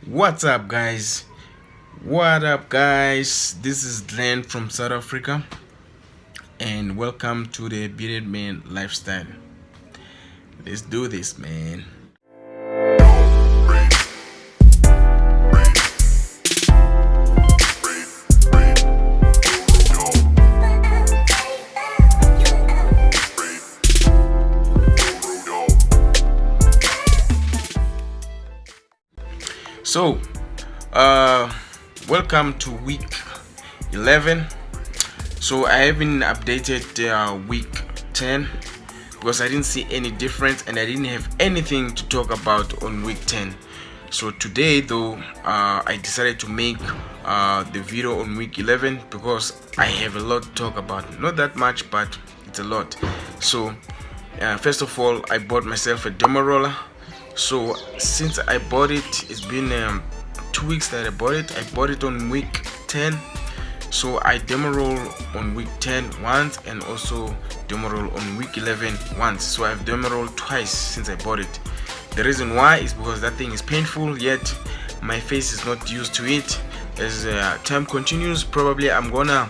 What's up, guys? What up, guys? This is Glenn from South Africa, and welcome to the Bearded Man Lifestyle. Let's do this, man. So, welcome to week 11. So I haven't updated week 10 because I didn't see any difference and I didn't have anything to talk about on week 10. So today, though, I decided to make the video on week 11 because I have a lot to talk about. Not that much, but it's a lot. So first of all, I bought myself a derma roller. So since I bought it, it's been 2 weeks that I bought it. I bought it on week 10. So I derma roll on week 10 once and also derma roll on week 11 once. So I've derma rolled twice since I bought it. The reason why is because that thing is painful, yet my face is not used to it. As time continues, probably I'm gonna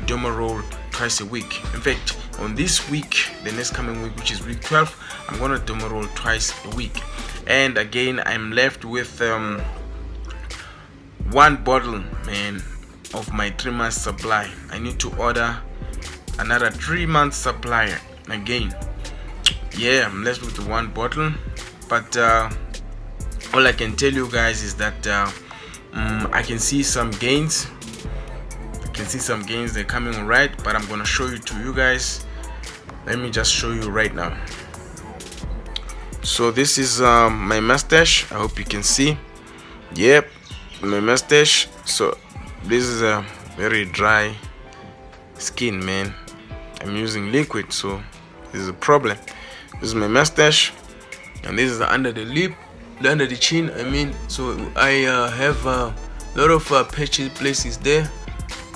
derma roll twice a week. In fact, on this week, the next coming week, which is week 12, I'm gonna derma roll twice a week. And again, I'm left with one bottle, man, of my 3 months supply. I need to order another 3 months supply again. Yeah, I'm left with one bottle, but all I can tell you guys is that I can see some gains. They're coming all right, but I'm gonna show it to you guys. Let me just show you right now. So this is my mustache. I hope you can see. Yep, my mustache. So this is a very dry skin, man. I'm using liquid, so this is a problem. This is my mustache, and this is under the lip, under the chin, I mean. So I have a lot of patchy places there.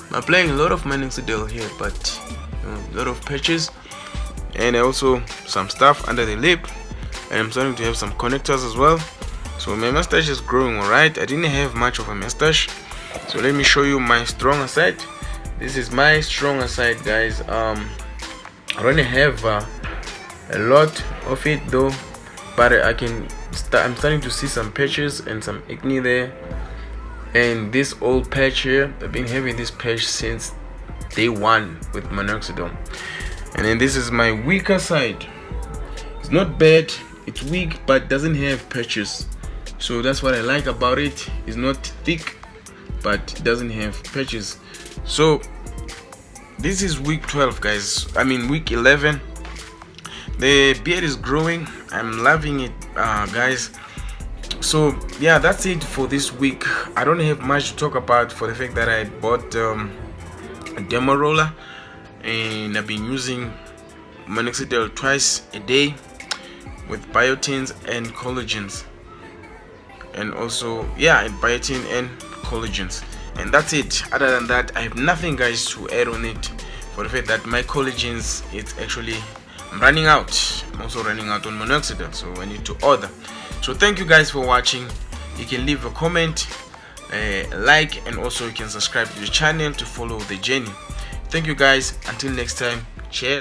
I'm applying a lot of minoxidil here, but a lot of patches, and also some stuff under the lip, and I'm starting to have some connectors as well. So my mustache is growing alright. I didn't have much of a mustache, so let me show you my stronger side. This is my stronger side, guys. I don't have a lot of it though, but I'm starting to see some patches and some acne there. And this old patch here, I've been having this patch since day 1 with minoxidil. And then this is my weaker side. It's not bad, it's weak, but doesn't have patches. So that's what I like about it. It's not thick, but it doesn't have patches. So this is week 12, guys. I mean week 11. The beard is growing. I'm loving it, guys. So yeah, that's it for this week. I don't have much to talk about for the fact that I bought a derma roller, and I've been using minoxidil twice a day with biotins and collagens, and also biotin and collagens, and that's it. Other than that, I have nothing, guys, to add on it, for the fact that my collagens, it's actually, I'm running out. I'm also running out on minoxidil, so I need to order. So thank you guys for watching. You can leave a comment, like, and also you can subscribe to the channel to follow the journey. Thank you guys. Until next time, cheers.